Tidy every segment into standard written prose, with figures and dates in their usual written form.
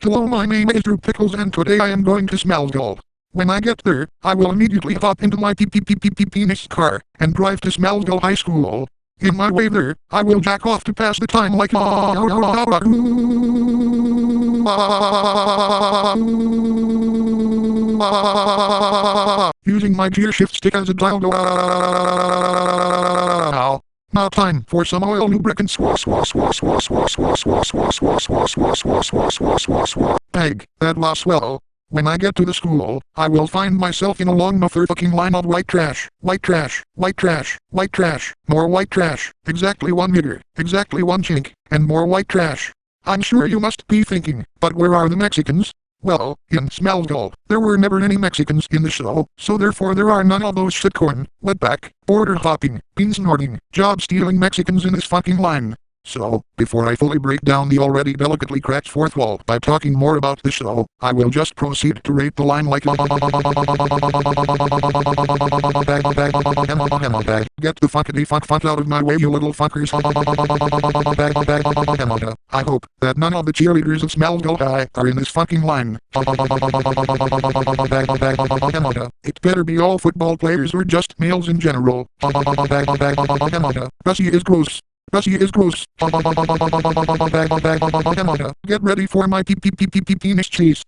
Hello, my name is Pickles and today I am going to Smallville. When I get there, I will immediately hop into my penis car and drive to Smallville High School. In my way there, I will jack off to pass the time like using my gear shift stick as a dildo. Now time for some oil lubricant. Bag that lost well. When I get to the school, I will find myself in a long motherfucking line of white trash, white trash, white trash, white trash, more white trash, exactly one nigger, exactly one chink, and more white trash. I'm sure you must be thinking, but where are the Mexicans? Well, in Smallville, there were never any Mexicans in the show, so therefore there are none of those shitcorn, wetback, border hopping, bean snorting, job stealing Mexicans in this fucking line. So, before I fully break down the already delicately cracked fourth wall by talking more about the show, I will just proceed to rate the line like get the fuck out of my way, you little fuckers. I hope that none of the cheerleaders of Smallville High are in this fucking line. It better be all football players or just males in general. Gussie is gross. Gussie is gross. Get ready for my penis cheese.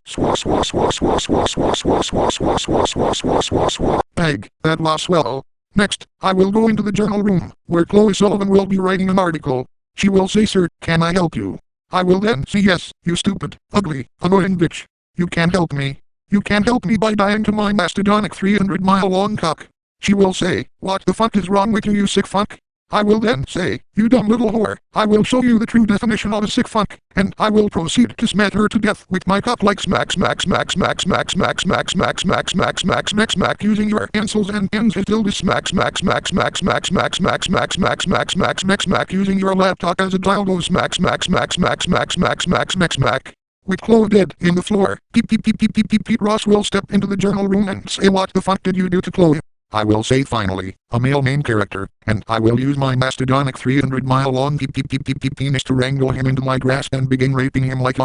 Bag that lost well. Next, I will go into the journal room, where Chloe Sullivan will be writing an article. She will say, "Sir, can I help you?" I will then say, "Yes, you stupid, ugly, annoying bitch. You can't help me. You can't help me by dying to my mastodonic 300-mile-long cock." She will say, "What the fuck is wrong with you, you sick fuck?" I will then say, "You dumb little whore, I will show you the true definition of a sick fuck," and I will proceed to smack her to death with my cock like smack smack smack smack smack smack smack smack smack smack smack smack smack using your pencils and ends as dildo smack smack smack smack smack smack smack smack smack smack smack smack smack using your laptop as a dildo smack smack smack smack smack smack smack smack smack. With Chloe dead in the floor, Pete Ross will step into the journal room and say, "What the fuck did you do to Chloe?" I will say finally, a male main character, and I will use my mastodonic 300-mile-long penis to wrangle him into my grasp and begin raping him like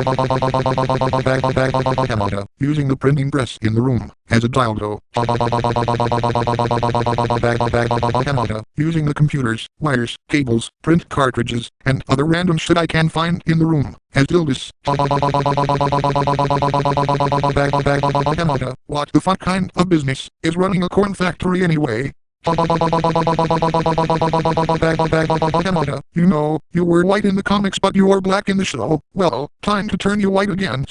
using the printing press in the room as a dildo. Using the computers, wires, cables, print cartridges, and other random shit I can find in the room as dildos. What the fuck kind of business is running a corn factory anyway? You know, you were white in the comics but you are black in the show. Well, time to turn you white again.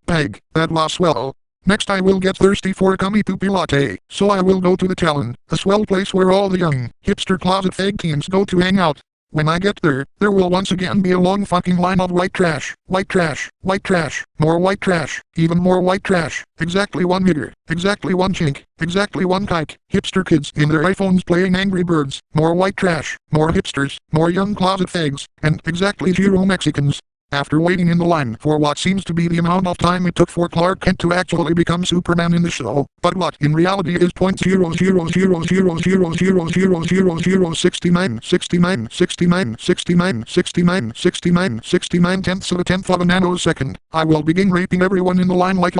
Bag that lost well. Next I will get thirsty for a cummy poopy latte, so I will go to the Talon, a swell place where all the young, hipster closet fag teens go to hang out. When I get there, there will once again be a long fucking line of white trash, white trash, white trash, more white trash, even more white trash, exactly one nigger, exactly one chink, exactly one kike, hipster kids in their iPhones playing Angry Birds, more white trash, more hipsters, more young closet fags, and exactly 0 Mexicans. After waiting in the line for what seems to be the amount of time it took for Clark Kent to actually become Superman in the show, but what in reality is .000000000000069 tenths of a tenth of a nanosecond, I will begin raping everyone in the line like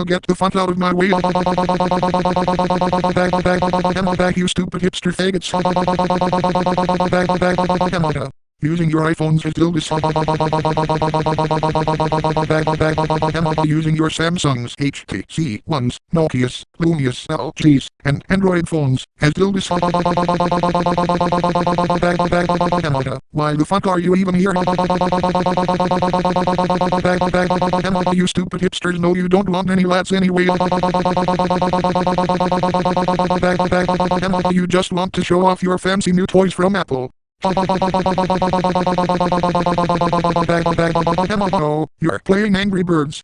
get the fuck out of my way, you stupid hipster faggots. Using your iPhones as dildos. Using your Samsungs, HTC Ones, Nokias, Lumias, LGs, and Android phones as dildos. Why the fuck are you even here? You stupid hipsters, no you don't want any lads anyway. You just want to show off your fancy new toys from Apple. Oh, you're playing Angry Birds.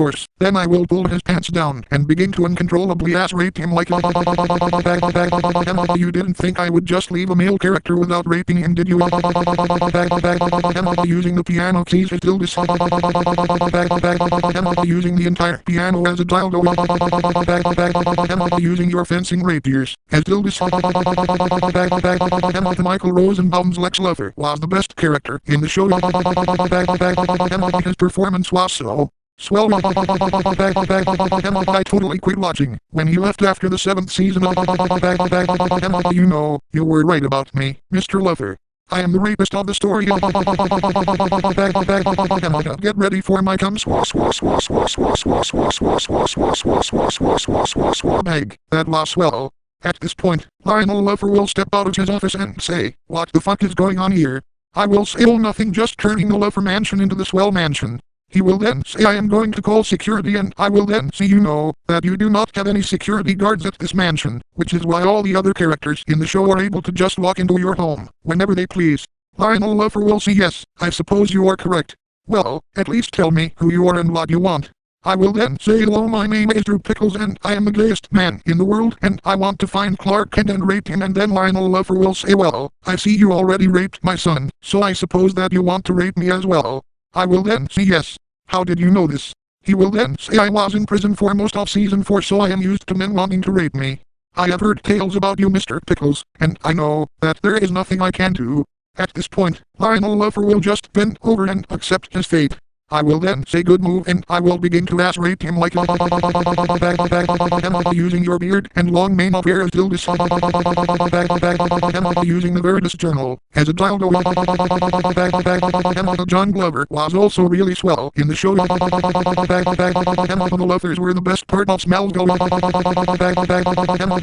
course. Then I will pull his pants down and begin to uncontrollably ass rape him like you didn't think I would just leave a male character without raping him, did you? Using the piano keys as dildos. Using the entire piano as a dildo. Using your fencing rapiers as dildos. Michael Rosenbaum's Lex Luthor was the best character in the show. His performance was so swell. I totally quit watching when he left after the 7th season. You know, you were right about me, Mr. Luthor. I am the rapist of the story. Get ready for my cum bag. That was swell. At this point, Lionel Luthor will step out of his office and say, "What the fuck is going on here?" I will say, "Oh, nothing, just turning the Luthor mansion into the swell mansion." He will then say, "I am going to call security," and I will then see you know that you do not have any security guards at this mansion, which is why all the other characters in the show are able to just walk into your home whenever they please. Lionel Luthor will say, "Yes, I suppose you are correct. Well, at least tell me who you are and what you want." I will then say, "Hello, my name is Drew Pickles and I am the gayest man in the world and I want to find Clark Kent and rape him," and then Lionel Luthor will say, "Well, I see you already raped my son, so I suppose that you want to rape me as well." I will then say, "Yes. How did you know this?" He will then say, "I was in prison for most of season 4, so I am used to men wanting to rape me. I have heard tales about you, Mr. Pickles, and I know that there is nothing I can do." At this point, Lionel Luthor will just bend over and accept his fate. I will then say, "Good move," and I will begin to ass rape him like using your beard and long mane of hair as dildos. Using the Veritas Journal as a dildo. John Glover was also really swell in the show. The Luthors were the best part of Smallville.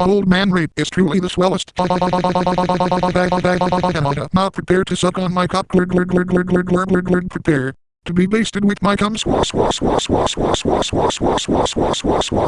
Old man rape is truly the swellest. Not prepared to suck on my cock. Prepare to be basted with my cum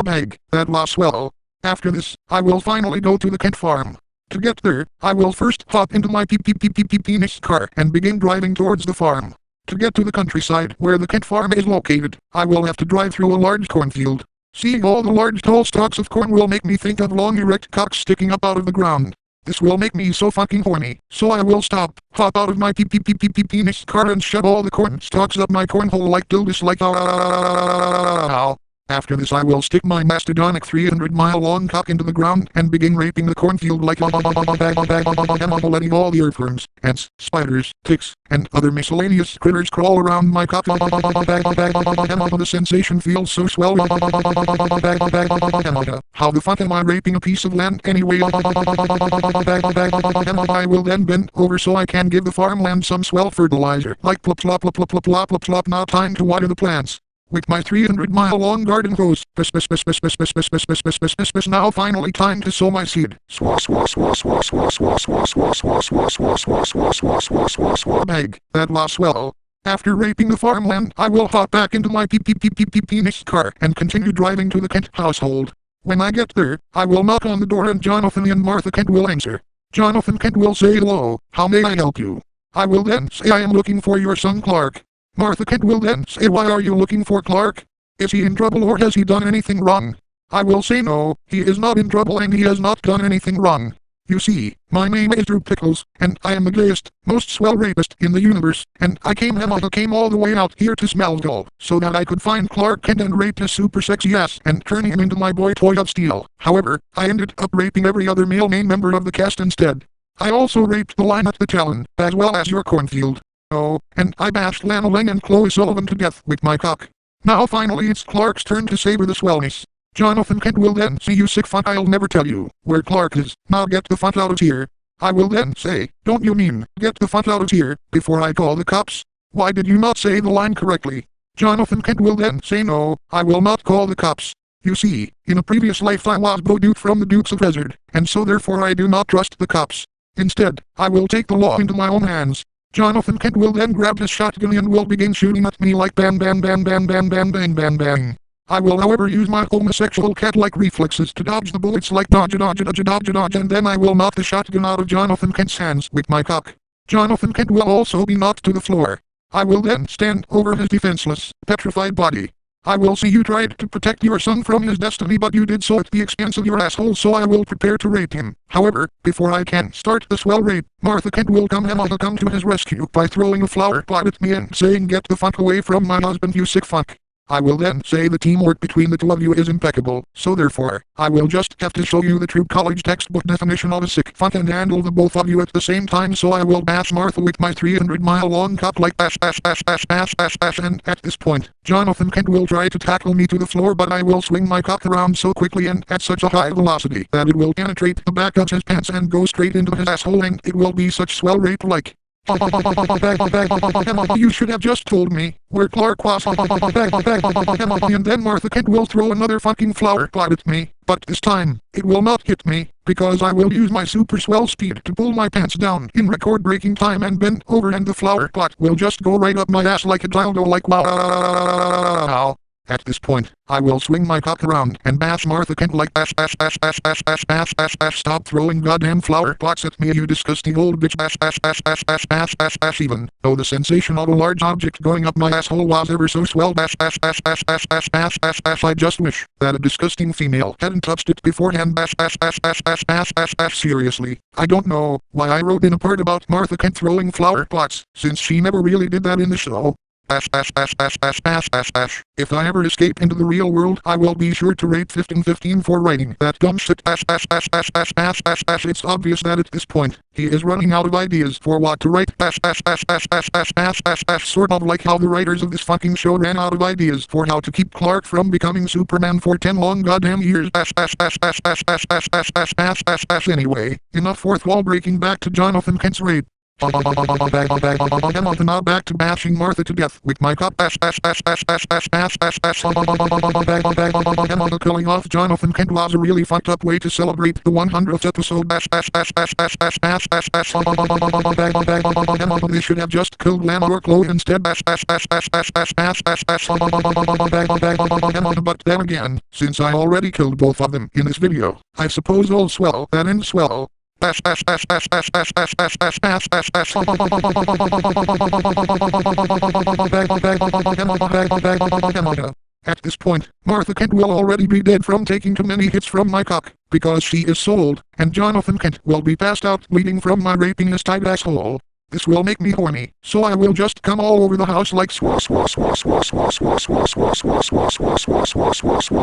bag. That was swell. After this, I will finally go to the Kent farm. To get there, I will first hop into my penis car and begin driving towards the farm. To get to the countryside where the Kent farm is located, I will have to drive through a large cornfield. Seeing all the large tall stalks of corn will make me think of long erect cocks sticking up out of the ground. This will make me so fucking horny, so I will stop, hop out of my penis car and shove all the corn stalks up my cornhole like dildos like ow. After this I will stick my mastodonic 300-mile-long cock into the ground and begin raping the cornfield like letting all the earthworms, ants, spiders, ticks, and other miscellaneous critters crawl around my cock. The sensation feels so swell. How the fuck am I raping a piece of land anyway? I will then bend over so I can give the farmland some swell fertilizer. Like plop plop plop plop plop plop plop plop. Now time to water the plants with my 300-mile-long garden hose. Now finally time to sow my seed. Bag. That was swell. After raping the farmland, I will hop back into my penis car and continue driving to the Kent household. When I get there, I will knock on the door and Jonathan and Martha Kent will answer. Jonathan Kent will say, "Hello, how may I help you?" I will then say, "I am looking for your son Clark." Martha Kent will then say, "Why are you looking for Clark? Is he in trouble or has he done anything wrong?" I will say, "No, he is not in trouble and he has not done anything wrong. You see, my name is Drew Pickles, and I am the gayest, most swell rapist in the universe, and I came all the way out here to Smallville, so that I could find Clark Kent and rape his super sexy ass and turn him into my boy toy of steel. However, I ended up raping every other male main member of the cast instead. I also raped the line at the Talon, as well as your cornfield. Oh, and I bashed Lana Lang and Chloe Sullivan to death with my cock. Now finally it's Clark's turn to savor the swellness. Jonathan Kent will then say, "You sick fuck, I'll never tell you where Clark is. Now get the fuck out of here." I will then say, "Don't you mean, get the fuck out of here, before I call the cops? Why did you not say the line correctly?" Jonathan Kent will then say, "No, I will not call the cops. You see, in a previous life I was Bo Duke from the Dukes of Hazzard, and so therefore I do not trust the cops. Instead, I will take the law into my own hands." Jonathan Kent will then grab his shotgun and will begin shooting at me like bam bam bam bam bam bam bang bang bang. I will however use my homosexual cat-like reflexes to dodge the bullets like dodge and then I will knock the shotgun out of Jonathan Kent's hands with my cock. Jonathan Kent will also be knocked to the floor. I will then stand over his defenseless, petrified body. I will see you tried to protect your son from his destiny, but you did so at the expense of your asshole, so I will prepare to rape him. However, before I can start the swell rape, Martha Kent will come to his rescue by throwing a flower pot at me and saying, "Get the fuck away from my husband, you sick fuck." I will then say the teamwork between the two of you is impeccable, so therefore, I will just have to show you the true college textbook definition of a sick fuck and handle the both of you at the same time, so I will bash Martha with my 300-mile-long cock like bash bash bash bash bash bash bash, and at this point, Jonathan Kent will try to tackle me to the floor, but I will swing my cock around so quickly and at such a high velocity that it will penetrate the back of his pants and go straight into his asshole, and it will be such swell rape like. You should have just told me where Clark was. And then Martha Kent will throw another fucking flower pot at me, but this time, it will not hit me, because I will use my super swell speed to pull my pants down in record-breaking time and bend over, and the flower pot will just go right up my ass like a dildo, like wow. At this point, I will swing my cock around and bash Martha Kent like bash bash bash bash bash bash bash bash bash. Stop throwing goddamn flower pots at me, you disgusting old bitch. Bash bash bash bash bash bash bash bash. Even though the sensation of a large object going up my asshole was ever so swell, bash bash bash bash bash bash bash bash bash. I just wish that a disgusting female hadn't touched it beforehand. Bash bash bash bash bash bash bash bash. Seriously, I don't know why I wrote in a part about Martha Kent throwing flower pots, since she never really did that in the show. Bash bash bash bash bash bash bash bash. If I ever escape into the real world, I will be sure to rate 1515 for writing that dumb shit. Bash bash bash bash bash bash bash bash. It's obvious that at this point, he is running out of ideas for what to write. Bash bash bash bash bash bash bash bash bash. Sort of like how the writers of this fucking show ran out of ideas for how to keep Clark from becoming Superman for 10 long goddamn years. Bash bash bash bash bash bash bash bash bash bash bash bash. Anyway, enough fourth wall breaking. Back to Jonathan Kent's rape. Now back to bashing Martha to death with my cup. Bash bash bash bash bash bash bash bash bash. Killing off Jonathan Kent was a really fucked up way to celebrate the 100th episode. Bash bash bash bash bash bash bash bash bash. They should have just killed Lana or Chloe instead. Bash bash bash bash bash bash bash bash bash. But then again, since I already killed both of them in this video, I suppose all's well that ends well. Bash bash bash bash bash bash bash bash bash bash bash bash. At this point, Martha Kent will already be dead from taking too many hits from my cock, because she is so old, and Jonathan Kent will be passed out bleeding from my raping his tight asshole. This will make me horny, so I will just come all over the house like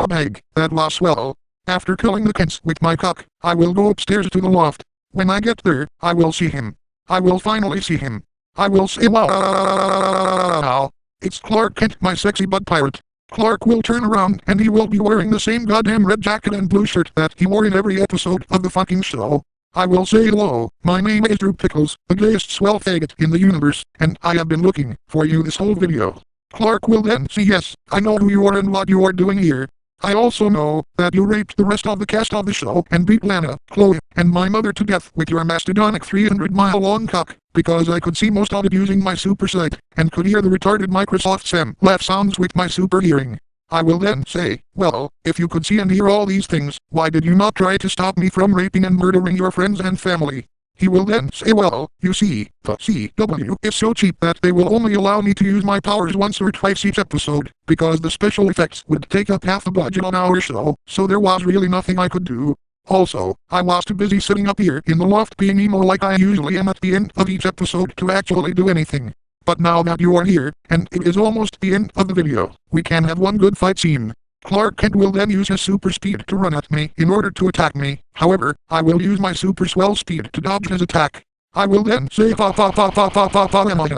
bag. That was swell. After killing the Kents with my cock, I will go upstairs to the loft. When I get there, I will see him. I will finally see him. I will say, wow, it's Clark Kent, my sexy bud pirate. Clark will turn around and he will be wearing the same goddamn red jacket and blue shirt that he wore in every episode of the fucking show. I will say, hello, my name is Pickles, the gayest swell faggot in the universe, and I have been looking for you this whole video. Clark will then say, yes, I know who you are and what you are doing here. I also know that you raped the rest of the cast of the show and beat Lana, Chloe, and my mother to death with your mastodonic 300-mile-long cock, because I could see most of it using my super sight, and could hear the retarded Microsoft Sam laugh sounds with my super hearing. I will then say, well, if you could see and hear all these things, why did you not try to stop me from raping and murdering your friends and family? He will then say, well, you see, the CW is so cheap that they will only allow me to use my powers once or twice each episode, because the special effects would take up half the budget on our show, so there was really nothing I could do. Also, I was too busy sitting up here in the loft being emo like I usually am at the end of each episode to actually do anything. But now that you are here, and it is almost the end of the video, we can have one good fight scene. Clark Kent will then use his super speed to run at me in order to attack me. However, I will use my super swell speed to dodge his attack. I will then say, your Kryptonian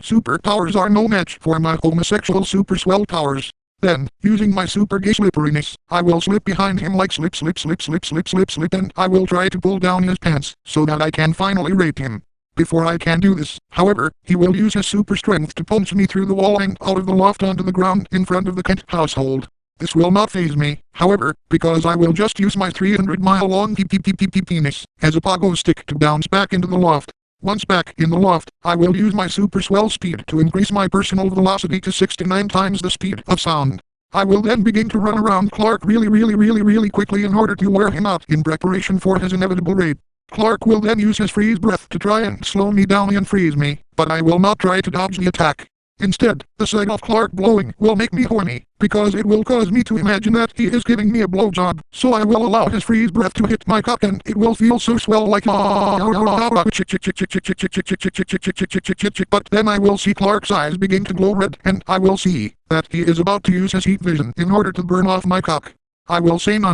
superpowers are no match for my homosexual super swell powers. Then, using my super gay slipperiness, I will slip behind him like slip, and I will try to pull down his pants so that I can finally rape him. Before I can do this, however, he will use his super strength to punch me through the wall and out of the loft onto the ground in front of the Kent household. This will not faze me, however, because I will just use my 300-mile-long penis as a pogo stick to bounce back into the loft. Once back in the loft, I will use my super swell speed to increase my personal velocity to 69 times the speed of sound. I will then begin to run around Clark really quickly in order to wear him out in preparation for his inevitable rape. Clark will then use his freeze breath to try and slow me down and freeze me, but I will not try to dodge the attack. Instead, the sight of Clark blowing will make me horny, because it will cause me to imagine that he is giving me a blowjob. So I will allow his freeze breath to hit my cock and it will feel so swell like but then I will see Clark's eyes begin to glow red and I will see that he is about to use his heat vision in order to burn off my cock. I will say no.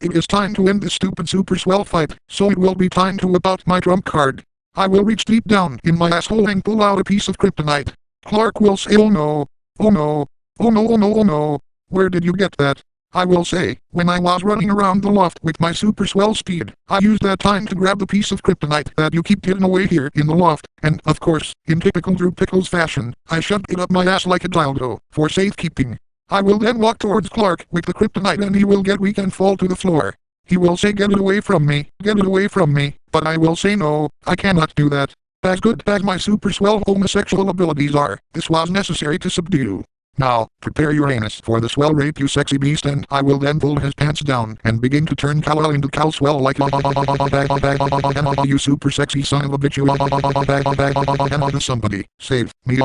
It is time to end this stupid super swell fight, so it will be time to whip out my trump card. I will reach deep down in my asshole and pull out a piece of kryptonite. Clark will say oh no, oh no, oh no, oh no, oh no. Where did you get that? I will say, when I was running around the loft with my super swell speed, I used that time to grab the piece of kryptonite that you keep hidden away here in the loft, and of course, in typical Drew Pickles fashion, I shoved it up my ass like a dildo, for safekeeping. I will then walk towards Clark with the kryptonite and he will get weak and fall to the floor. He will say get it away from me, but I will say no, I cannot do that. As good as my super swell homosexual abilities are, this was necessary to subdue. Now, prepare your anus for the swell rape you sexy beast and I will then pull his pants down and begin to turn cow into cow swell like you super sexy son of a bitch you somebody save me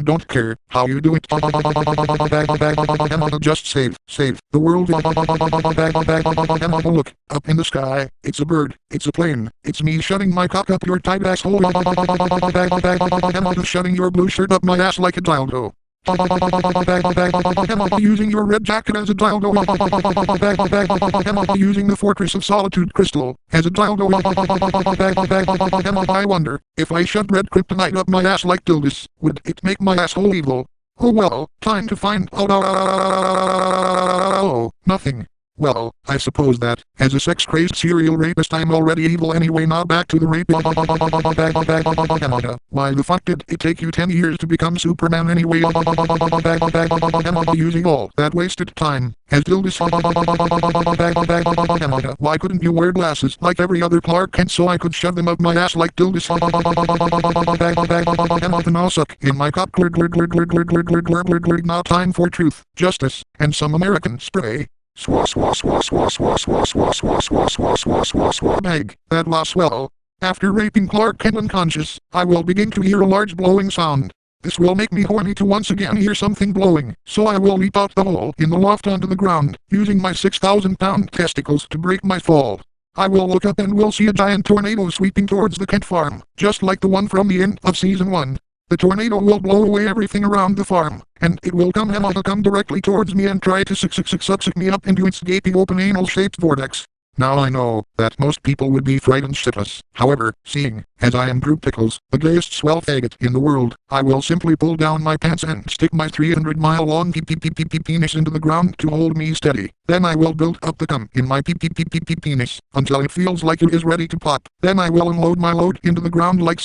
don't care how you do it just save the world look up in the sky, it's a bird, it's a plane, it's me shoving my cock up your tight asshole shoving your blue shirt up my ass like a dildo. Using your red jacket as a dildo. Using the Fortress of Solitude crystal as a dildo. I wonder if I shoved red kryptonite up my ass like Dildis, would it make my asshole evil? Oh well, time to find out. Oh, nothing. Well, I suppose that, as a sex-crazed serial rapist I'm already evil anyway. Now back to the rape. Why the fuck did it take you 10 years to become Superman anyway? Using all that wasted time, as Dildis. Why couldn't you wear glasses like every other Clark Kent so I could shove them up my ass like Dildis? Now suck in my cock. Now time for truth, justice, and some American spray. Bag, that was swell. After raping Clark Kent unconscious, I will begin to hear a large blowing sound. This will make me horny to once again hear something blowing, so I will leap out the hole in the loft onto the ground, using my 6,000-pound testicles to break my fall. I will look up and will see a giant tornado sweeping towards the Kent farm, just like the one from the end of season 1. The tornado will blow away everything around the farm, and it will come directly towards me and try to suck me up into its gaping open anal-shaped vortex. Now I know that most people would be frightened shitless. However, seeing as I am Drew Pickles, the gayest swell faggot in the world, I will simply pull down my pants and stick my 300-mile-long penis into the ground to hold me steady. Then I will build up the cum in my penis until it feels like it is ready to pop. Then I will unload my load into the ground like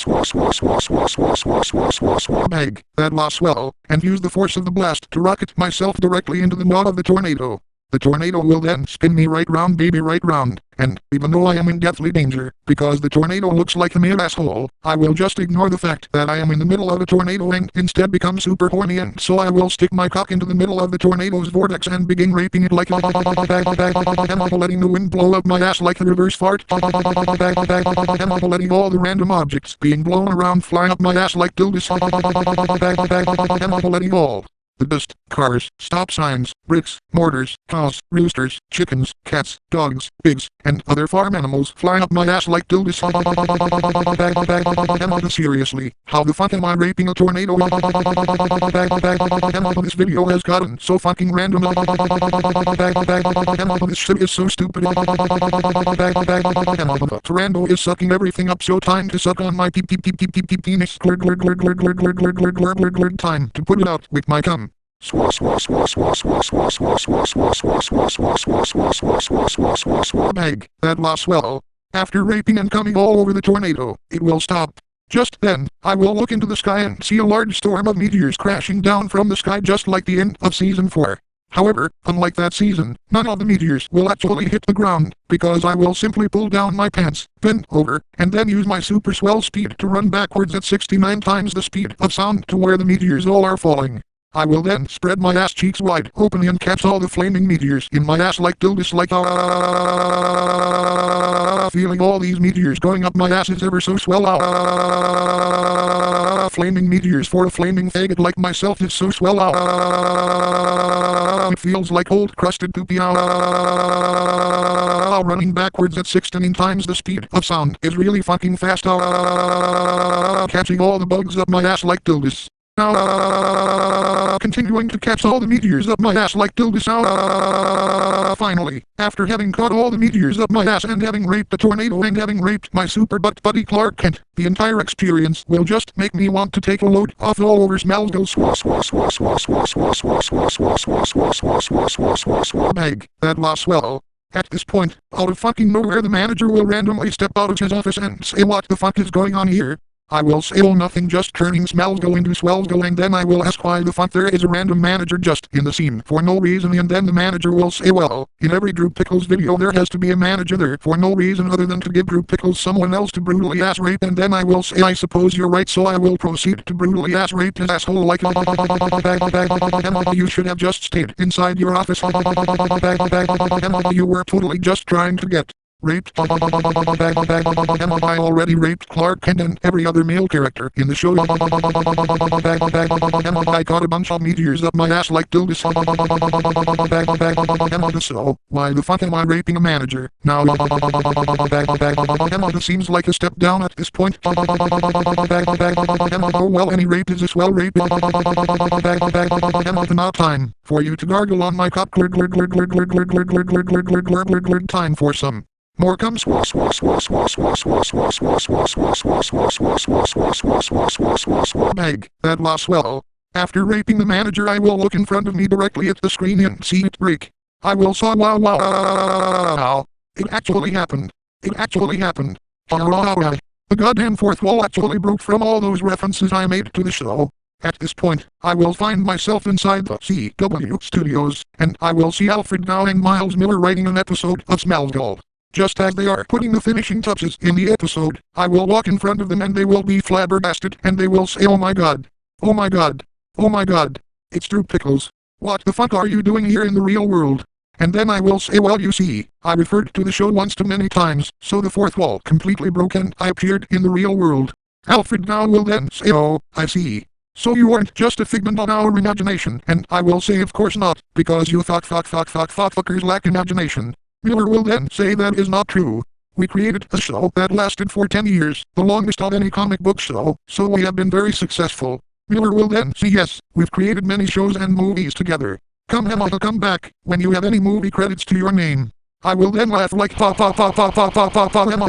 bag, that was swell, and use the force of the blast to rocket myself directly into the maw of the tornado. The tornado will then spin me right round, baby, right round, and even though I am in deathly danger, because the tornado looks like a male asshole, I will just ignore the fact that I am in the middle of a tornado and instead become super horny, and so I will stick my cock into the middle of the tornado's vortex and begin raping it like letting the wind blow up my ass like a reverse fart, letting all the random objects being blown around fly up my ass like Dildis, letting all the dust, cars, stop signs, bricks, mortars, cows, roosters, chickens, cats, dogs, pigs, and other farm animals fly up my ass like Dildis. Seriously, how the fuck am I raping a tornado? This video has gotten so fucking random. This shit is so stupid. Tornado is sucking everything up, so time to suck on my penis. Time to put it out with my cum. Bag, that was swell. After raping and coming all over the tornado, it will stop. Just then, I will look into the sky and see a large storm of meteors crashing down from the sky just like the end of season 4. However, unlike that season, none of the meteors will actually hit the ground, because I will simply pull down my pants, bend over, and then use my super swell speed to run backwards at 69 times the speed of sound to where the meteors all are falling. I will then spread my ass cheeks wide open and catch all the flaming meteors in my ass like dildos like feeling all these meteors going up my ass is ever so swell. Flaming meteors for a flaming faggot like myself is so swell. It feels like old crusted poopy. Running backwards at 16 times the speed of sound is really fucking fast. Catching all the bugs up my ass like dildos. Continuing to catch all the meteors up my ass like dildos. Finally, after having caught all the meteors up my ass and having raped a tornado and having raped my super butt buddy Clark Kent, the entire experience will just make me want to take a load off all over Smallville. Bag. That was swell. At this point, out of fucking nowhere the manager will randomly step out of his office and say what the fuck is going on here. I will say oh nothing just turning Smallville into Swellville and then I will ask why the fuck there is a random manager just in the scene for no reason and then the manager will say well, in every Drew Pickles video there has to be a manager there for no reason other than to give Drew Pickles someone else to brutally ass rape and then I will say I suppose you're right so I will proceed to brutally ass rape his asshole like you should have just stayed inside your office. You were totally just trying to get raped. I already raped Clark Kent and every other male character in the show. I caught a bunch of meteors up my ass like dildos. So, why the fuck am I raping a manager? Now, this seems like a step down at this point. Oh well, any rape is a swell rape. Now time for you to gargle on my cock. Time for some more comes. Bag. That was swell. After raping the manager I will look in front of me directly at the screen and see it break. I will saw wow. It actually happened. The goddamn fourth wall actually broke from all those references I made to the show. At this point, I will find myself inside the CW studios, and I will see Alfred Dow and Miles Miller writing an episode of Smallville. Just as they are putting the finishing touches in the episode, I will walk in front of them and they will be flabbergasted and they will say oh my god, it's Drew Pickles. What the fuck are you doing here in the real world? And then I will say well you see, I referred to the show once too many times, so the fourth wall completely broke and I appeared in the real world. Alfred now will then say oh, I see. So you aren't just a figment of our imagination, and I will say of course not, because you fuckers lack imagination. Miller will then say that is not true. We created a show that lasted for 10 years, the longest of any comic book show, so we have been very successful. Miller will then say yes, we've created many shows and movies together. Come back, when you have any movie credits to your name. I will then laugh like ha.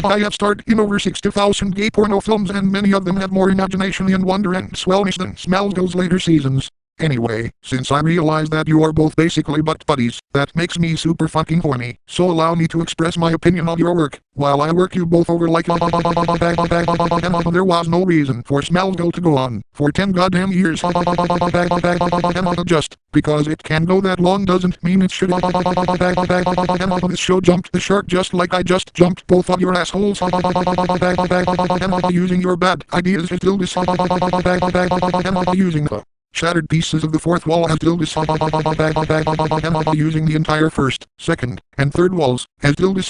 I have starred in over 60,000 gay porno films and many of them have more imagination and wonder and swellness than Smallville's later seasons. Anyway, since I realize that you are both basically butt buddies, that makes me super fucking horny, so allow me to express my opinion on your work, while I work you both over like there was no reason for Smallville to go on for 10 goddamn years. Just because it can go that long doesn't mean it should. This show jumped the shark just like I just jumped both of your assholes. Using your bad ideas as dildos. Using the shattered pieces of the fourth wall as dildos. Using the entire first, second, and third walls as dildos.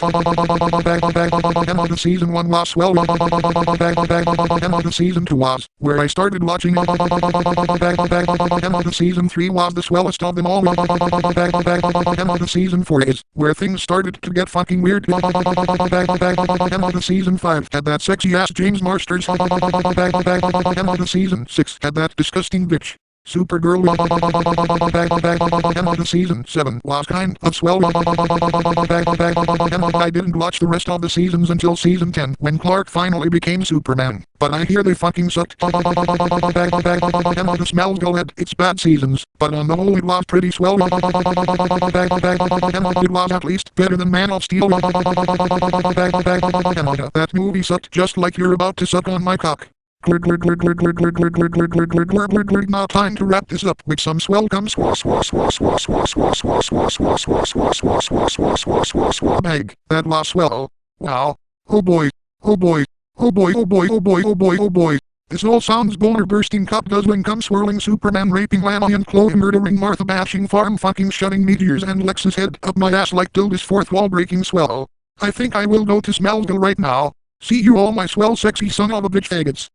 The season 1 was swell. The season 2 was where I started watching. The season 3 was the swellest of them all. The season 4 is where things started to get fucking weird. The season 5 had that sexy ass James Marsters. The season 6 had that disgusting bitch Supergirl. The season 7 was kind of swell. I didn't watch the rest of the seasons until season 10 when Clark finally became Superman, but I hear they fucking sucked. The Smallville had its bad seasons, but on the whole it was pretty swell. It was at least better than Man of Steel. That movie sucked just like you're about to suck on my cock. Now time to wrap this up with some swell gums. Bag. That was swell. Wow. Oh boy. Oh boy. Oh boy. Oh boy. Oh boy. Oh boy. Oh boy. This all sounds boner bursting cup guzzling cum swirling Superman raping Lana and Chloe murdering Martha bashing farm fucking shutting meteors and Lex's head up my ass like Tilda's fourth wall breaking swell. I think I will go to Smallville right now. See you all my swell sexy son of a bitch faggots.